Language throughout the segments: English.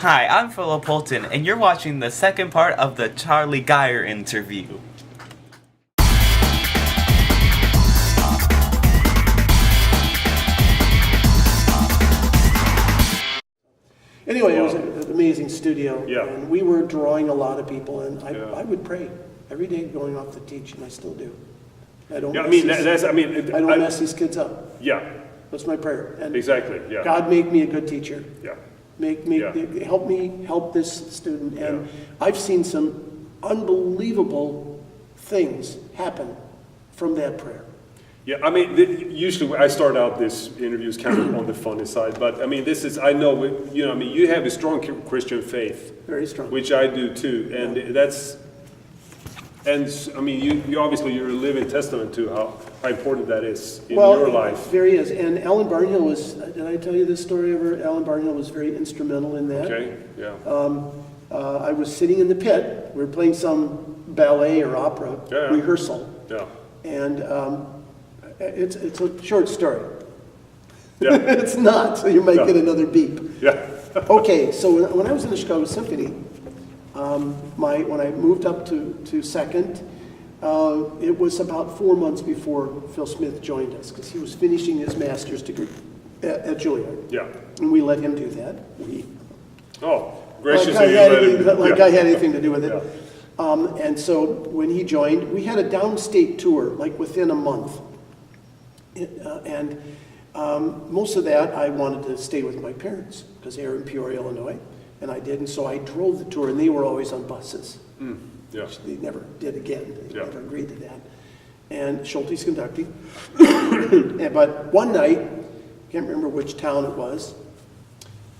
Hi, I'm Philip Holton, and you're watching the second part of the Charlie Geyer interview. Anyway, it was an amazing studio, Yeah. and we were drawing a lot of people, and I Yeah. would pray every day going off to teach, and I still do. I don't. Yeah, I mess mean, these- that's, I mean, I don't mess these kids up. Yeah, That's my prayer. And exactly, yeah. God, make me a good teacher. Yeah, Help me help this student. And Yeah. I've seen some unbelievable things happen from that prayer. yeah, I mean, usually I start out this interviews kind of on the funny side, but I mean, this is, I know, you know, I mean, you have a strong Christian faith. Very strong. Which I do too, and that's, and I mean, you obviously, you're a living testament to how important that is in your life. There he is. And Alan Barnhill was, did I tell you this story ever? Alan Barnhill was very instrumental in that. Okay, yeah. I was sitting in the pit. We were playing some ballet or opera rehearsal. Yeah. And it's a short story. Yeah. It's not, so you might get another beep. Yeah. Okay, so when I was in the Chicago Symphony, when I moved up to second, it was about 4 months before Phil Smith joined us, because he was finishing his master's degree at Juilliard. Yeah. And we let him do that. Oh, graciously, I had anything to do with it. Yeah. And so when he joined, we had a downstate tour, like within a month. And most of that, I wanted to stay with my parents, because they were in Peoria, Illinois, and I did. And so I drove the tour, and they were always on buses. Yeah. Which they never did again. They Yeah. never agreed to that. And Schulte's conducting. But one night, can't remember which town it was,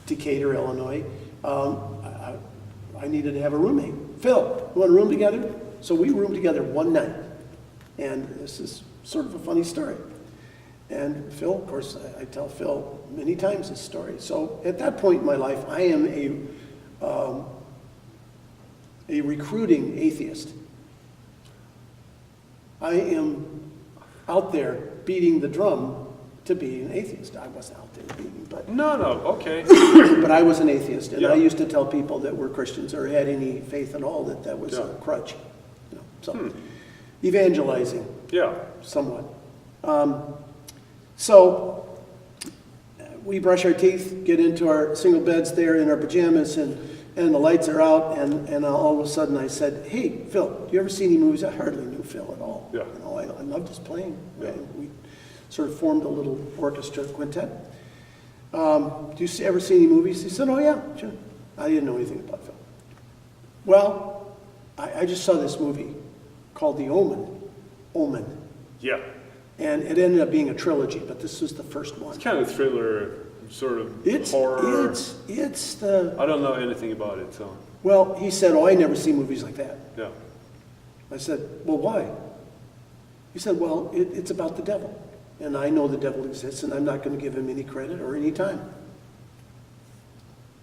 Decatur, Illinois, I needed to have a roommate. Phil, you want to room together? So we roomed together one night. And this is sort of a funny story. And Phil, of course, I tell Phil many times this story. So at that point in my life, I am a recruiting atheist. I am out there beating the drum to be an atheist. I wasn't out there beating, but No, okay. but I was an atheist, and Yeah. I used to tell people that were Christians or had any faith at all that was a crutch. You know, so evangelizing Yeah. somewhat. So we brush our teeth, get into our single beds there in our pajamas, and the lights are out, and all of a sudden I said, "Hey, Phil, do you ever see any movies?" I hardly knew Phil at all. Yeah. You know, I loved his playing. Yeah. And we sort of formed a little orchestra quintet. Do you ever see any movies? He said, "Oh yeah, sure." I didn't know anything about Phil. Well, I just saw this movie called The Omen. Omen. Yeah. And it ended up being a trilogy, but this was the first one. It's kind of thriller, sort of It's horror. it's the, I don't know anything about it, so. well, he said, "Oh, I never see movies like that." Yeah. I said, "Well, why?" He said, "Well, it's about the devil. And I know the devil exists, and I'm not going to give him any credit or any time."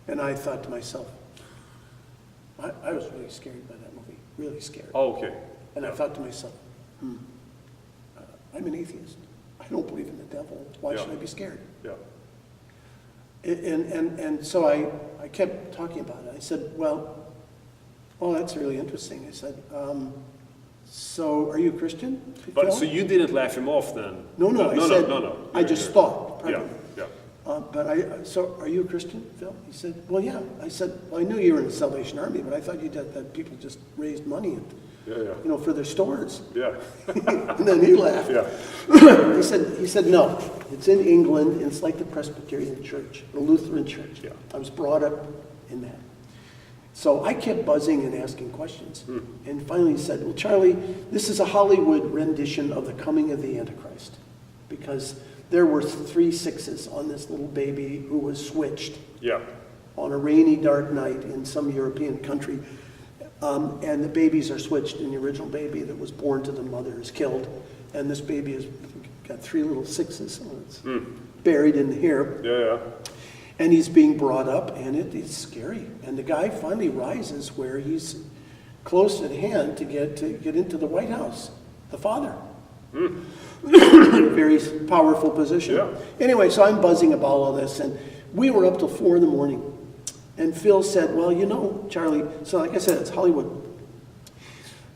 And I thought to myself, I was really scared by that movie, really scared. Oh, okay. And I thought to myself, I'm an atheist. I don't believe in the devil. Why should I be scared? Yeah. And so I kept talking about it. I said, well, that's really interesting. I said, so are you a Christian? But Phil?" so you didn't laugh him off then? No, I said, No. I just thought. Yeah, Probably. yeah. So are you a Christian, Phil? He said, well, yeah. I said, well, I knew you were in the Salvation Army, but I thought you did that people just raised money and, Yeah. for their stores. Yeah. And then he laughed. Yeah. He said, no, it's in England, and it's like the Presbyterian Church, the Lutheran Church. Yeah. I was brought up in that. So I kept buzzing and asking questions. And finally he said, well, Charlie, this is a Hollywood rendition of the coming of the Antichrist. Because there were 3 6s on this little baby who was switched Yeah. on a rainy, dark night in some European country. And the babies are switched, and the original baby that was born to the mother is killed. And this baby has got 3 little 6s, so it's buried in here. Yeah. And he's being brought up, and it's scary. And the guy finally rises where he's close at hand to get into the White House, the father. Very powerful position. Yeah. Anyway, so I'm buzzing about all this, and we were up till 4 in the morning. And Phil said, well, you know, Charlie, so like I said, it's Hollywood.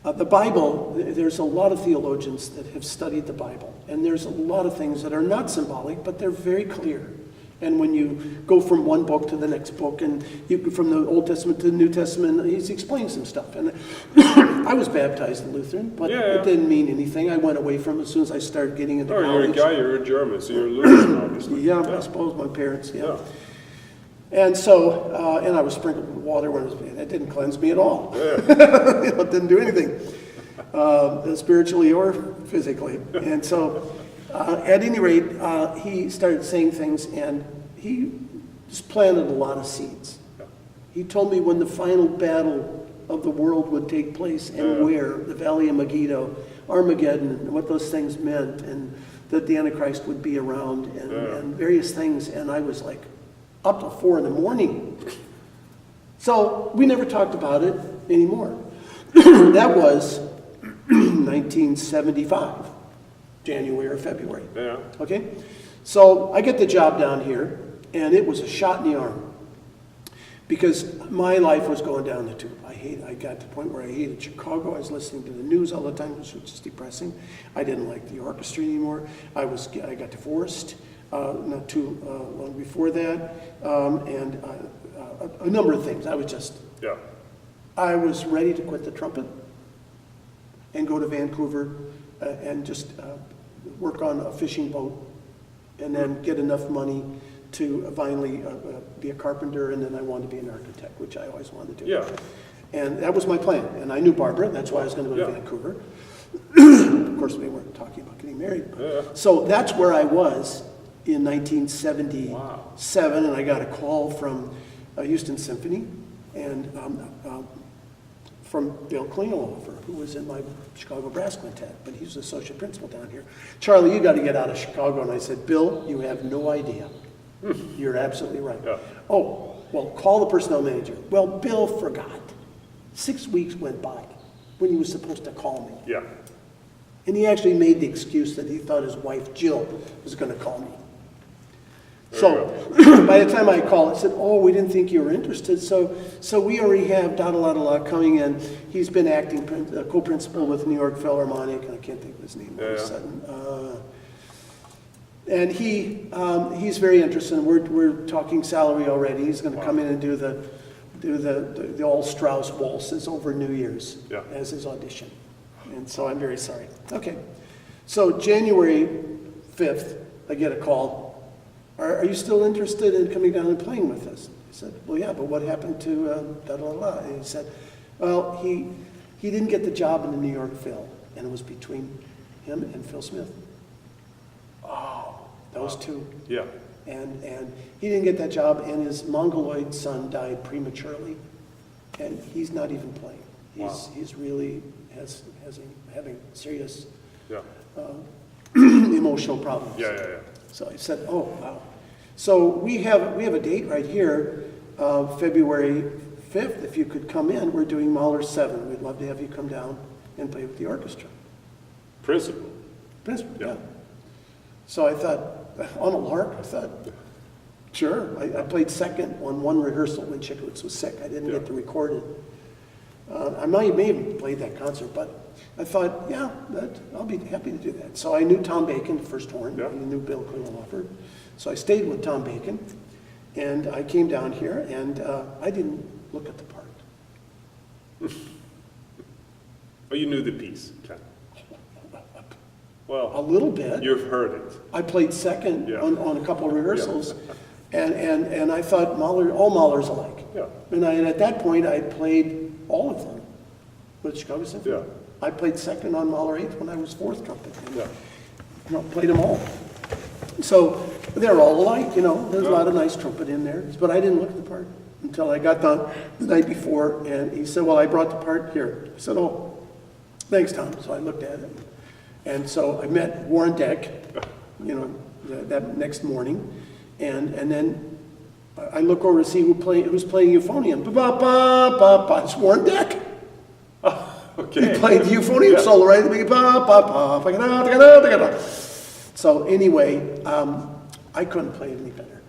The Bible, there's a lot of theologians that have studied the Bible, and there's a lot of things that are not symbolic, but they're very clear. And when you go from one book to the next book, and you from the Old Testament to the New Testament, he's explained some stuff. And I was baptized in Lutheran, but it didn't mean anything. I went away from it as soon as I started getting into college. You're a guy, you're a German, so you're Lutheran, obviously. Yeah, I suppose my parents, And so, and I was sprinkled with water when that didn't cleanse me at all. It didn't do anything, spiritually or physically. And so, at any rate, he started saying things, and he just planted a lot of seeds. He told me when the final battle of the world would take place and where, the Valley of Megiddo, Armageddon, and what those things meant, and that the Antichrist would be around, and various things. And I was like, up till 4 in. So we never talked about it anymore. That was 1975, January or February. Yeah. Okay? So I get the job down here, and it was a shot in the arm. Because my life was going down the tube. I got to the point where I hated Chicago. I was listening to the news all the time, which was just depressing. I didn't like the orchestra anymore. I got divorced. Not too long before that, and a number of things. I was ready to quit the trumpet and go to Vancouver and just work on a fishing boat, and then get enough money to finally be a carpenter, and then I wanted to be an architect, which I always wanted to do. Yeah. And that was my plan. And I knew Barbara, that's why I was going to go to Vancouver. Of course, we weren't talking about getting married. So that's where I was in 1977, and I got a call from Houston Symphony, and from Bill Klingelhofer, who was in my Chicago Brass Quintet, but he's the associate principal down here. Charlie, you got to get out of Chicago. And I said, Bill, you have no idea. You're absolutely right. Oh, well, call the personnel manager. Well, Bill forgot. 6 weeks went by when he was supposed to call me. Yeah. And he actually made the excuse that he thought his wife, Jill, was going to call me. So by the time I called, I said, oh, we didn't think you were interested. So we already have da-da-la-da-la coming in. He's been acting co-principal with New York Philharmonic, and I can't think of his name all of a sudden. And he's very interested. We're talking salary already. He's going to come in and do the all Strauss waltzes over New Year's as his audition. And so I'm very sorry. Okay. So January 5th, I get a call. Are you still interested in coming down and playing with us? I said, well, yeah, but what happened to da-da-da-da? And he said, well, he didn't get the job in the New York Phil, and it was between him and Phil Smith. Oh, those two. Yeah. And he didn't get that job, and his Mongoloid son died prematurely, and he's not even playing. He's really having serious emotional problems. Yeah. So I said, oh, wow. So we have a date right here, February 5th. If you could come in, we're doing Mahler 7. We'd love to have you come down and play with the orchestra. Principal, yeah. So I thought, on a lark, I thought, sure. I played second on one rehearsal when Chicklitz was sick. I didn't get to record it. I may have even played that concert, but I thought, I'll be happy to do that. So I knew Tom Bacon, the first horn, and I knew Bill Klingelhofer. So I stayed with Tom Bacon, and I came down here, and I didn't look at the part. Oh, you knew the piece, Ken. Well, a little bit. You've heard it. I played second on a couple of rehearsals, and I thought all Mahler's alike. Yeah. And at that point, I played all of them with Chicago Symphony. Yeah. I played second on Mahler 8th when I was fourth trumpet. And, played them all. So they're all alike, There's a lot of nice trumpet in there, but I didn't look at the part until I got done the night before, and he said, well, I brought the part here. I said, oh, thanks, Tom. So I looked at it. And so I met Warren Deck, that next morning, and then I look over to see who's playing euphonium. Ba-ba-ba-ba-ba. It's Warren Deck. Okay. He played the euphonium solo, right? So anyway, I couldn't play it any better.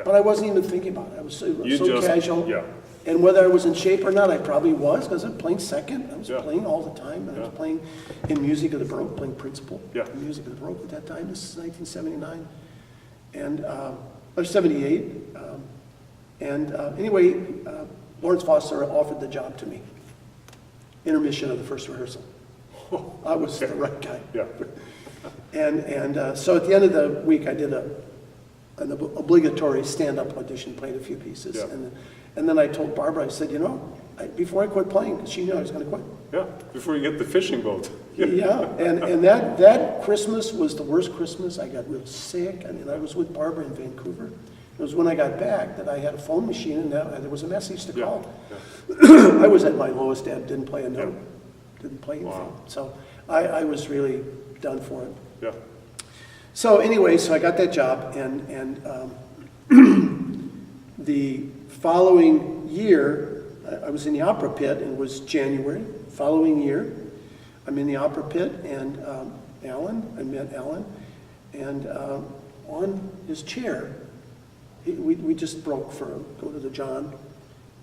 But I wasn't even thinking about it. I was so just- casual. yeah. And whether I was in shape or not, I probably was, because I'm playing second. I was Yeah. playing all the time, and I was Yeah. playing in Music of the Baroque, playing principal Yeah. in Music of the Baroque at that time. This is 1979, and or 78. Anyway, Lawrence Foster offered the job to me. Intermission of the first rehearsal. I was the right guy. Yeah. So at the end of the week, I did an obligatory stand-up audition, played a few pieces. Yeah. And then I told Barbara, I said, before I quit playing, because she knew I was going to quit. Yeah, before you get the fishing boat. Yeah, and that Christmas was the worst Christmas. I got real sick. I mean, I was with Barbara in Vancouver. It was when I got back that I had a phone machine, and there was a message to call. I was at my lowest ebb, didn't play a note, didn't play anything. Wow. So I was really done for it. Yeah. So anyway, so I got that job, and the following year, I was in the opera pit, and it was January. Following year, I'm in the opera pit, and I met Alan, and on his chair, we just broke for him, go to the John,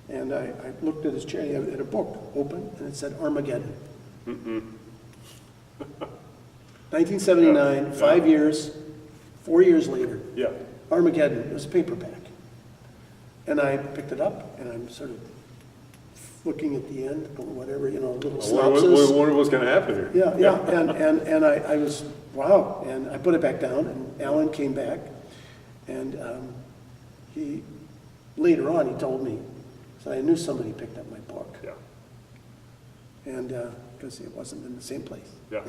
and I looked at his chair, he had a book open, and it said Armageddon. 1979, 5 years, 4 years later, Yeah. Armageddon, it was a paperback. And I picked it up, and I'm sort of looking at the end, or whatever, a little synopsis. I wonder what's going to happen here. Yeah, and I was, wow, and I put it back down, and Alan came back, and he, later on, he told me, so I knew somebody picked up my book, Yeah. and, because it wasn't in the same place. Yeah.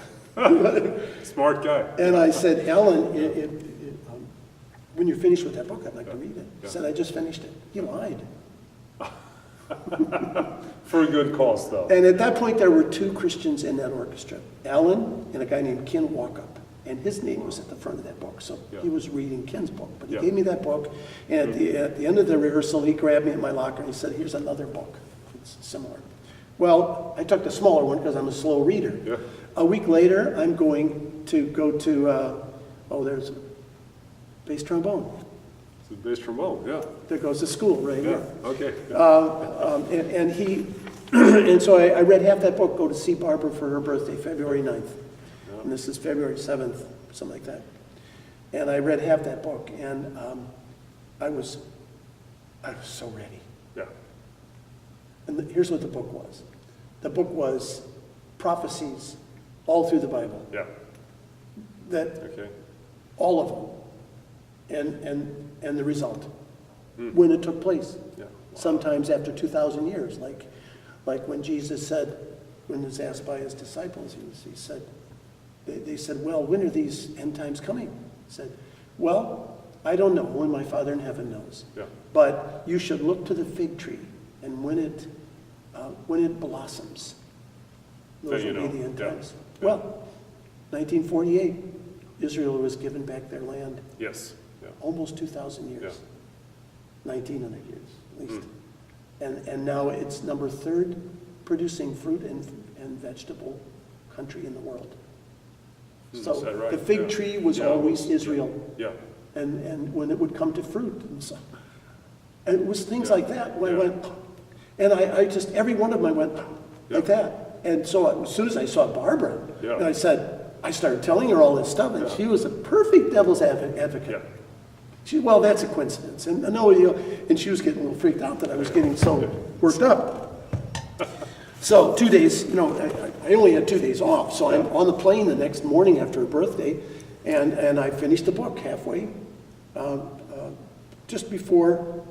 Smart guy. And I said, Alan, when you're finished with that book, I'd like to read it. He Yeah. said, I just finished it. He lied. For a good cause, though. And at that point, there were two Christians in that orchestra, Alan and a guy named Ken Walkup. And his name was at the front of that book. So Yeah. he was reading Ken's book. But he Yeah. gave me that book. And at the end of the rehearsal, he grabbed me in my locker and he said, here's another book. It's similar. Well, I took the smaller one because I'm a slow reader. Yeah. A week later, I'm going to go to, there's bass trombone. It's a bass trombone, yeah. There goes the school right Yeah, here. okay. And he, and so I read half that book, go to see Barbara for her birthday, February 9th. And this is February 7th, something like that. And I read half that book, and I was so ready. Yeah. And here's what the book was. The book was prophecies all through the Bible, Yeah. that Okay. all of them, and the result, when it took place. Yeah. Sometimes after 2,000 years, like when Jesus said, when he was asked by his disciples, he said, they said, well, when are these end times coming? He said, well, I don't know, only my Father in heaven knows. Yeah. But you should look to the fig tree, and when it blossoms, those Then you will be know. the end Yeah. times. Yeah. Well, 1948, Israel was given back their land, Yes. Yeah. almost 2,000 years. Yeah. 1,900 years, at least. And now it's number 3rd producing fruit and vegetable country in the world. So Is that right? the fig Yeah. tree was Yeah, always almost. Israel, Yeah. and when it would come to fruit, and it was things like that, when I Yeah. went, and I just, every one of them I went like that. And so as soon as I saw Barbara, Yeah. and I started telling her all this stuff, and Yeah. she was a perfect devil's advocate. Yeah. She, well, that's a coincidence. And no, and she was getting a little freaked out that I was getting so worked up. So 2 days, I only had 2 days off. So I'm on the plane the next morning after her birthday, and I finished the book halfway, just before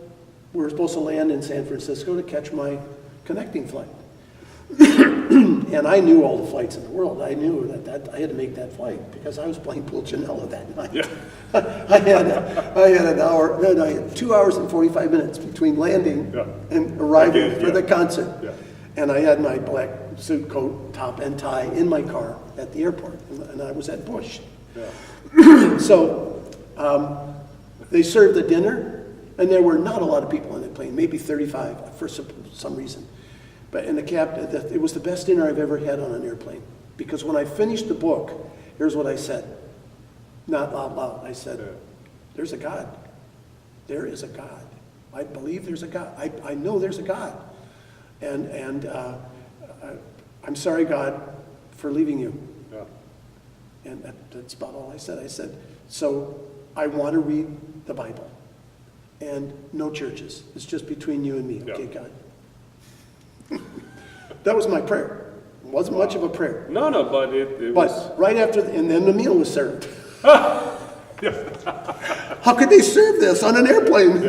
we were supposed to land in San Francisco to catch my connecting flight. And I knew all the flights in the world. I knew that I had to make that flight because I was playing Pulcinella that night. Yeah. I had 2 hours and 45 minutes between landing Yeah. and arriving Again, for yeah. the concert. Yeah. And I had my black suit coat, top and tie in my car at the airport, and I was at Bush. Yeah. So they served the dinner, and there were not a lot of people on that plane, maybe 35 for some reason. But in the captain, it was the best dinner I've ever had on an airplane. Because when I finished the book, here's what I said. Not out loud. I said, Yeah. there's a God. there is a God. I believe there's a God. I know there's a God. And I'm sorry, God, for leaving you. Yeah. And that's about all I said. I said, so I want to read the Bible. And no churches. It's just between you and me, okay, Yeah. God? That was my prayer. It wasn't much of a prayer. No, but it was. But right after, and then the meal was served. How could they serve this on an airplane?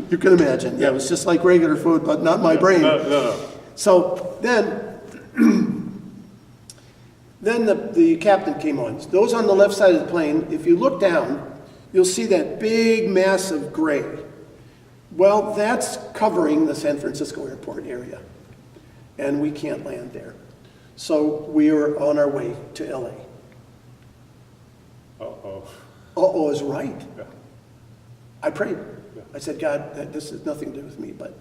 You can imagine. Yeah, it was just like regular food, but not my brain. No. So then the captain came on. Those on the left side of the plane, if you look down, you'll see that big mass of gray. Well, that's covering the San Francisco airport area, and we can't land there. So we are on our way to LA. Uh-oh. Uh-oh is right. Yeah. I prayed. Yeah. I said, God, this has nothing to do with me, but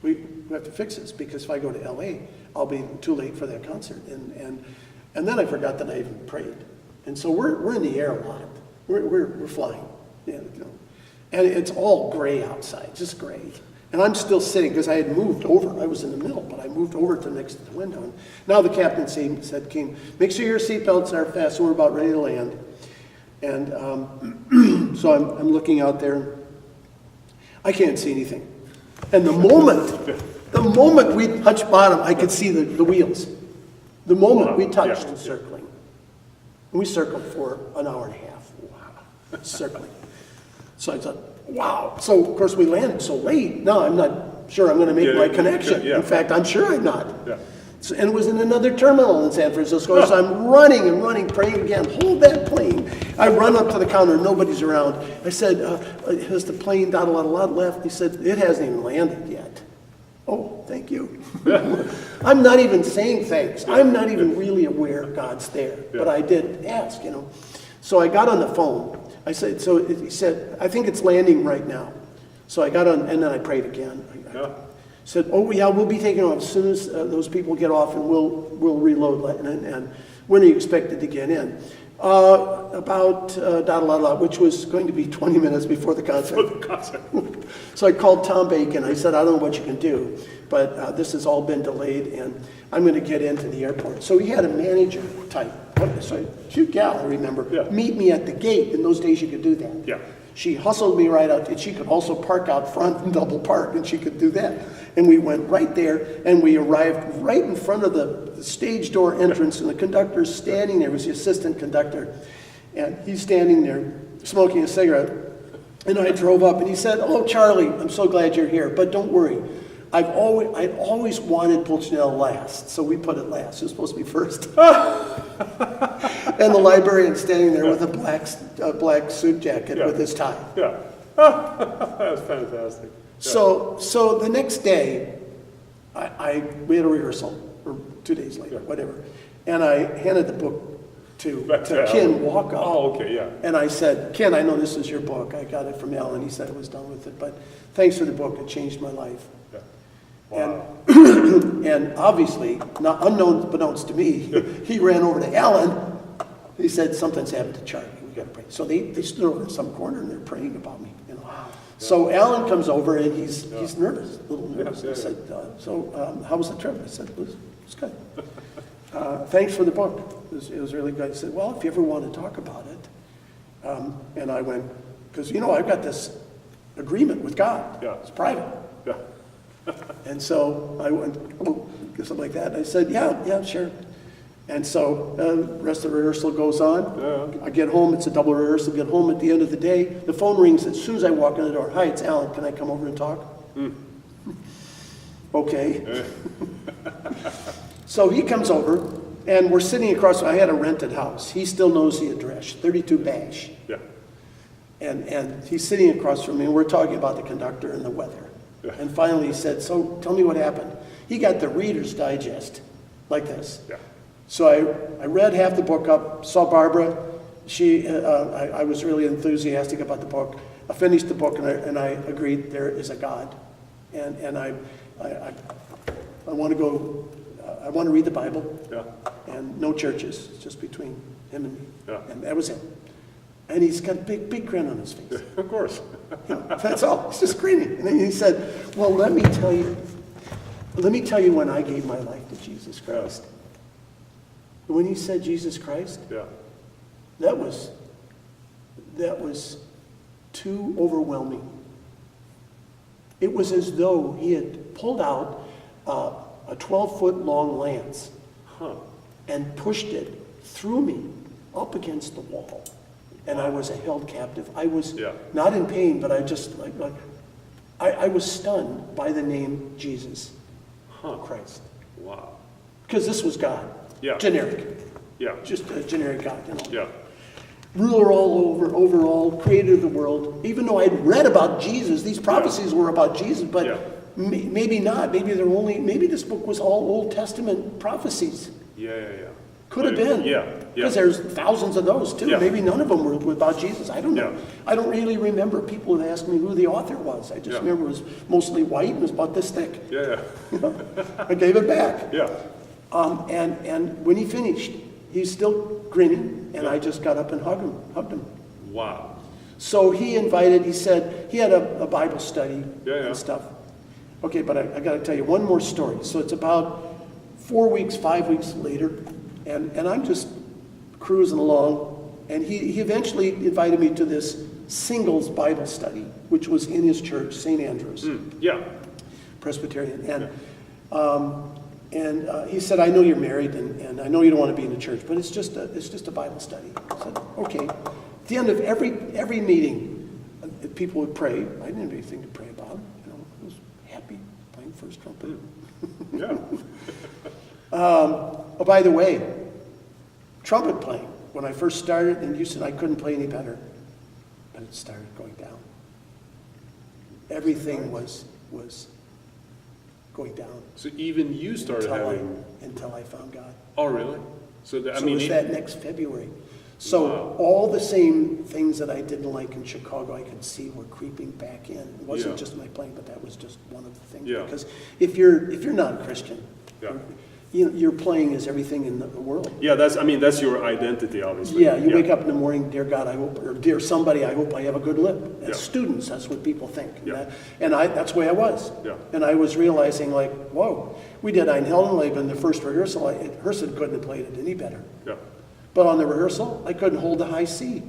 we have to fix this, because if I go to LA, I'll be too late for that concert. And then I forgot that I even prayed. And so we're in the air a lot. We're flying. Yeah, you know. And it's all gray outside, just gray. And I'm still sitting, because I had moved over. I was in the middle, but I moved over to next to the window. And now the captain said, make sure your seatbelts are fastened. We're about ready to land. And so I'm looking out there. I can't see anything. And the moment we touched bottom, I could see the wheels. The moment we touched the circling. And we circled for an hour and a half. Wow. Circling. So I thought, wow. So, of course, we landed so late. Now I'm not sure I'm going to make my connection. Yeah. In fact, I'm sure I'm not. Yeah. So, and it was in another terminal in San Francisco. So I'm running, praying again. Hold that plane. I run up to the counter. Nobody's around. I said, has the plane got a lot left? He said, it hasn't even landed yet. Oh, thank you. I'm not even saying thanks. I'm not even really aware God's there. But I did ask, you know. So I got on the phone. I said, he said, I think it's landing right now. So I got on, and then I prayed again. I said, oh yeah, we'll be taking off as soon as those people get off, and we'll reload. And when are you expected to get in? About which was going to be 20 minutes before the concert. So I called Tom Bacon. I said, I don't know what you can do, but this has all been delayed, and I'm going to get into the airport. So he had a manager type. So cute gal, I remember. Yeah. Meet me at the gate. In those days, you could do that. Yeah. She hustled me right out, and she could also park out front and double park, and she could do that. And we went right there, and we arrived right in front of the stage door entrance, and the conductor's standing there. It was the assistant conductor, and he's standing there smoking a cigarette. And I drove up, and he said, oh, Charlie, I'm so glad you're here, but don't worry. I'd always wanted Pulcinella last, so we put it last. It was supposed to be first. And the librarian standing there with a black suit jacket with his tie. Yeah. That's fantastic. Yeah. So the next day, we had a rehearsal, or 2 days later, whatever. And I handed the book to Ken Walkup. Oh, okay, yeah. And I said, Ken, I know this is your book. I got it from Alan. He said it was done with it. But thanks for the book. It changed my life. Yeah. Wow. And obviously, not unbeknownst to me, he ran over to Alan. He said, something's happened to Charlie. We got to pray. So they stood over in some corner, and they're praying about me. You know. Wow. So Alan comes over, and he's nervous, a little nervous. I said, how was the trip? I said, it was good. Thanks for the book. It was really good. He said, well, if you ever want to talk about it. And I went, because, I've got this agreement with God. Yeah. It's private. Yeah. And so I went, something like that. And I said, yeah, sure. And so the rest of the rehearsal goes on. Yeah. I get home. It's a double rehearsal. Get home at the end of the day. The phone rings as soon as I walk in the door. Hi, it's Alan. Can I come over and talk? Okay. So he comes over, and we're sitting across. I had a rented house. He still knows the address, 32 Bash. Yeah. And he's sitting across from me, and we're talking about the conductor and the weather. Yeah. And finally he said, so tell me what happened. He got the Reader's Digest, like this. Yeah. So I read half the book up, saw Barbara. I was really enthusiastic about the book. I finished the book, and I agreed there is a God. And I want to go, I want to read the Bible. Yeah. And no churches, it's just between him and me. Yeah. And that was it. And he's got a big grin on his face. Of course. That's all. He's just grinning. And then he said, well, let me tell you when I gave my life to Jesus Christ. When he said Jesus Christ, Yeah. that was too overwhelming. It was as though he had pulled out a 12-foot long lance and pushed it through me up against the wall. And I was held captive. I was not in pain, but I just I was stunned by the name Jesus Christ. Wow. Because this was God. Yeah. Generic. Yeah. Just a generic God. You know? Yeah. Ruler over all, creator of the world. Even though I'd read about Jesus, these prophecies were about Jesus, but maybe not. Maybe this book was all Old Testament prophecies. Yeah. Could have been. Yeah. Because there's thousands of those too. Yeah. Maybe none of them were about Jesus. I don't know. Yeah. I don't really remember. People would ask me who the author was. I just remember it was mostly white and it was about this thick. Yeah. I gave it back. Yeah. And when he finished, he's still grinning, and I just got up and hugged him. Wow. So he said, he had a Bible study and stuff. Okay, but I got to tell you one more story. So it's about 5 weeks later, and I'm just cruising along, and he eventually invited me to this singles Bible study, which was in his church, St. Andrew's. Presbyterian. And he said, I know you're married, and I know you don't want to be in the church, but it's just a Bible study. I said, okay. At the end of every meeting, people would pray. I didn't have anything to pray about. I was happy playing first trumpet. Yeah. Oh, by the way, trumpet playing. When I first started in Houston, I couldn't play any better, but it started going down. Everything was going down. So even you started until I found God. Oh, really? So It was that next February. So all the same things that I didn't like in Chicago, I could see were creeping back in. It wasn't just my playing, but that was just one of the things. Yeah. Because if you're not a Christian, your playing is everything in the world. Yeah, that's your identity, obviously. Yeah, you wake up in the morning, dear God, I hope, or dear somebody, I hope I have a good lip. As students, that's what people think. Yeah. That's the way I was. Yeah. And I was realizing, like, whoa, we did Ein Heldenleben, the first rehearsal. Herson couldn't have played it any better. Yeah. But on the rehearsal, I couldn't hold the high C.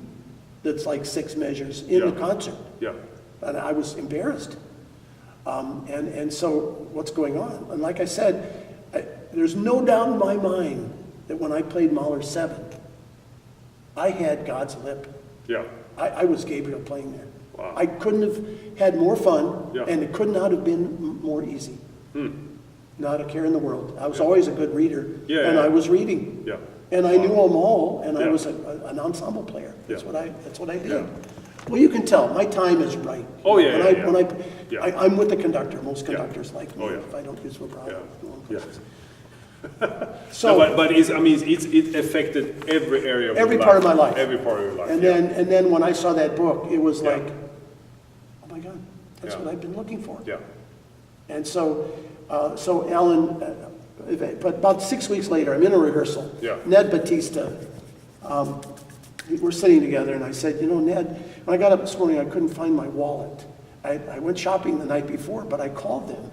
That's like 6 measures in the concert. Yeah. And I was embarrassed. And so what's going on? And like I said, there's no doubt in my mind that when I played Mahler 7, I had God's lip. Yeah. I was Gabriel playing there. Wow. I couldn't have had more fun, Yeah. and it could not have been more easy. Not a care in the world. I was always a good reader, and I was reading. Yeah. And I knew them all, and I was an ensemble player. That's what I did. Yeah. Well, you can tell my time is right. Oh, yeah, I'm with the conductor. Most conductors like me. Oh, yeah. If I don't use vibrato. Yeah. So, but it affected every area of every your part of my life. Every part of your life. And then when I saw that book, it was like, oh my God, that's what I've been looking for. Yeah. And so Alan, but about 6 weeks later, I'm in a rehearsal. Yeah. Ned Batista, we're sitting together, and I said, Ned, when I got up this morning, I couldn't find my wallet. I went shopping the night before, but I called them,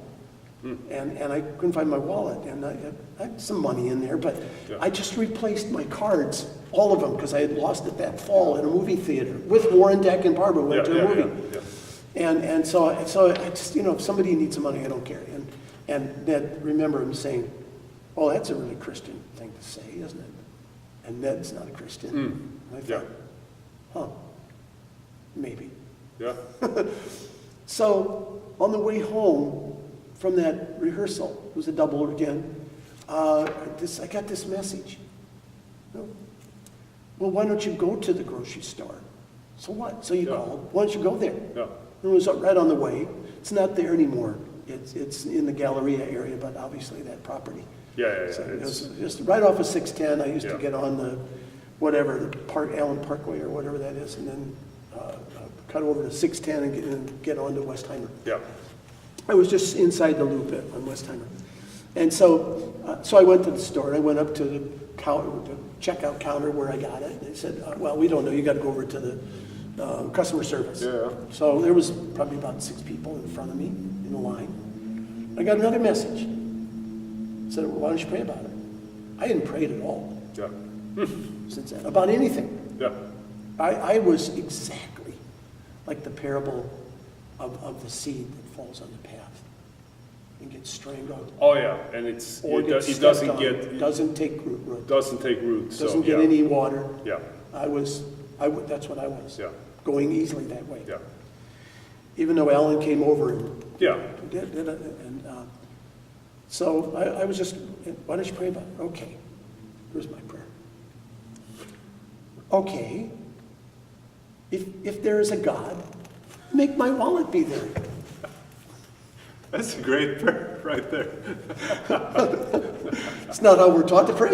and I couldn't find my wallet, and I had some money in there, but I just replaced my cards, all of them, because I had lost it that fall in a movie theater with Warren Deck and Barbara went to a movie. And so I just, if somebody needs some money, I don't care. And Ned, remember him saying, oh, that's a really Christian thing to say, isn't it? And Ned's not a Christian. And I thought, maybe. Yeah. So on the way home from that rehearsal, it was a double again, I got this message. Well, why don't you go to the grocery store? So what? So you called. Why don't you go there? Yeah. It was right on the way. It's not there anymore. It's in the Galleria area, but obviously that property. So it was just right off of 610. I used to get on the Allen Parkway or whatever that is, and then cut over to 610 and get onto Westheimer. Yeah. I was just inside the loop on Westheimer. And so I went to the store, and I went up to the checkout counter where I got it. And they said, well, we don't know, you got to go over to the customer service. Yeah. So there was probably about 6 people in front of me in the line. I got another message. It said, well, why don't you pray about it? I hadn't prayed at all Yeah. since then, about anything. Yeah. I was exactly like the parable of the seed that falls on the path and gets strangled. Oh yeah, and it doesn't get doesn't take root. doesn't take root. Doesn't get any water. Yeah. That's what I was. Yeah. Going easily that way. Yeah. Even though Alan came over and Yeah. did it, and so I was just, why don't you pray about it? Okay, here's my prayer. Okay, if there is a God, make my wallet be there. That's a great prayer right there. It's not how we're taught to pray.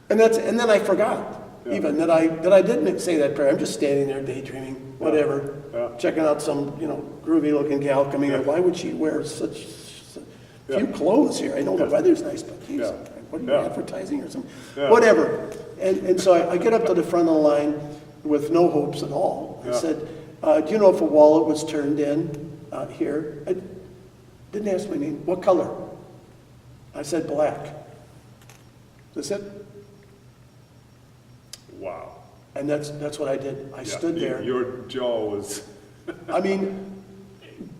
And then I forgot even that I didn't say that prayer. I'm just standing there daydreaming, whatever, checking out some groovy looking gal coming in. Why would she wear such few clothes here? I know the weather's nice, but geez, what are you advertising or something? Whatever. And so I get up to the front of the line with no hopes at all. I said, do you know if a wallet was turned in here? I didn't ask my name. What color? I said black. Is that it? Wow. And that's what I did. I stood there. Your jaw was. I mean,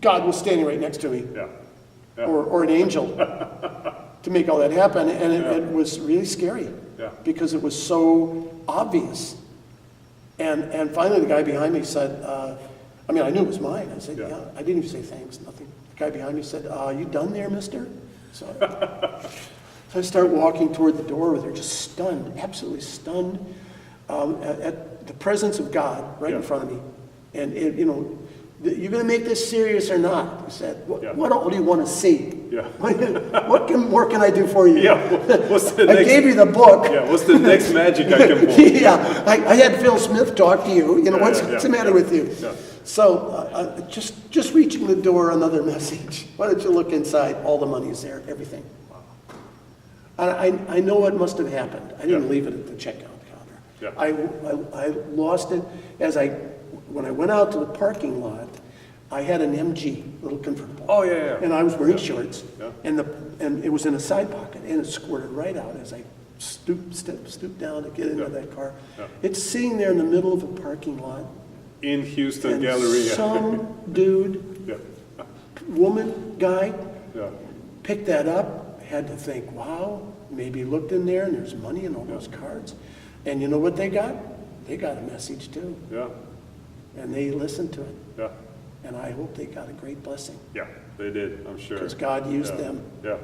God was standing right next to me. Yeah. Or an angel to make all that happen. And it was really scary because it was so obvious. And finally the guy behind me said, I mean, I knew it was mine. I said, yeah. I didn't even say thanks, nothing. The guy behind me said, you done there, mister? So I start walking toward the door with her, just stunned, absolutely stunned at the presence of God right in front of me. And, you're going to make this serious or not? I said, what all do you want to see? Yeah. What more can I do for you? Yeah. What's the next, I gave you the book. Yeah. What's the next magic I can pull? Yeah. I had Phil Smith talk to you. What's the matter with you? Yeah. So just reaching the door, another message. Why don't you look inside? All the money's there, everything. Wow. I know what must have happened. I didn't leave it at the checkout counter. Yeah. I lost it when I went out to the parking lot. I had an MG, little convertible. Oh yeah. And I was wearing shorts, and it was in a side pocket, and it squirted right out as I stooped down to get into that car. Yeah. It's sitting there in the middle of a parking lot. In Houston and Galleria. Some dude, woman, guy, picked that up. I had to think, wow, maybe looked in there and there's money in all those cards. And you know what they got? They got a message too. Yeah. And they listened to it. Yeah. And I hope they got a great blessing. Yeah, they did, I'm sure. Because God used them. Yeah.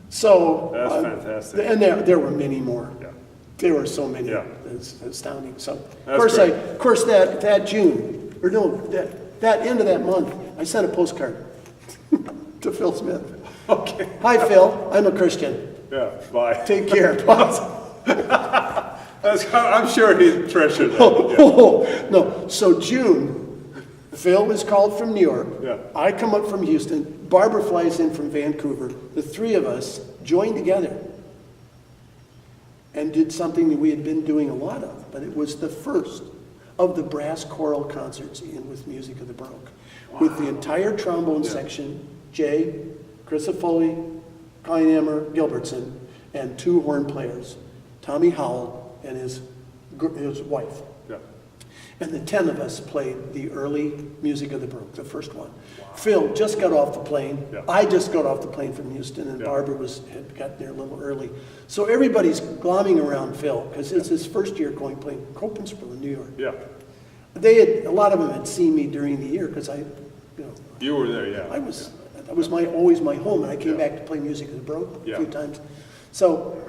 So. That's fantastic. And there were many more. Yeah. There were so many. Yeah. It's astounding. So, of course, that June, or no, that end of that month, I sent a postcard to Phil Smith. Okay. Hi, Phil. I'm a Christian. Yeah, bye. Take care. I'm sure he treasured that. No. So June, Phil was called from New York. Yeah. I come up from Houston. Barbara flies in from Vancouver. The three of us joined together and did something that we had been doing a lot of, but it was the first of the brass choral concerts with Music of the Baroque. Wow. With the entire trombone section, Jay, Chris Foley, Kleinhammer, Gilbertson, and 2 horn players, Tommy Howell and his wife. Yeah. And the 10 of us played the early Music of the Baroque, the first one. Wow. Phil just got off the plane. Yeah. I just got off the plane from Houston, and Barbara had got there a little early. So everybody's glomming around Phil, because it's his first year playing Copenhagen in New York. Yeah. A lot of them had seen me during the year, because You were there, yeah. That was always my home, and I came back to play Music of the Baroque a few times. So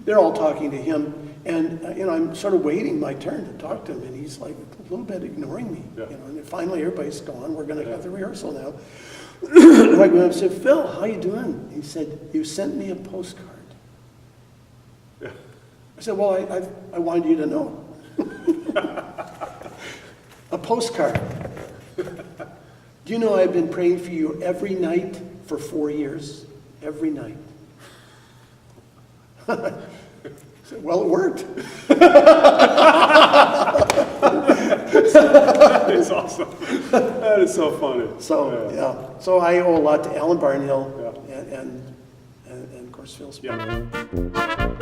they're all talking to him, and I'm sort of waiting my turn to talk to him, and he's like a little bit ignoring me. And finally everybody's gone. We're going to have the rehearsal now. And I go up and said, Phil, how you doing? He said, you sent me a postcard. Yeah. I said, well, I wanted you to know. A postcard. Do you know I've been praying for you every night for 4 years? Every night. I said, well, it worked. That is awesome. That is so funny. So, yeah. So I owe a lot to Alan Barnhill Yeah. and of course, Phil Spring. Yeah.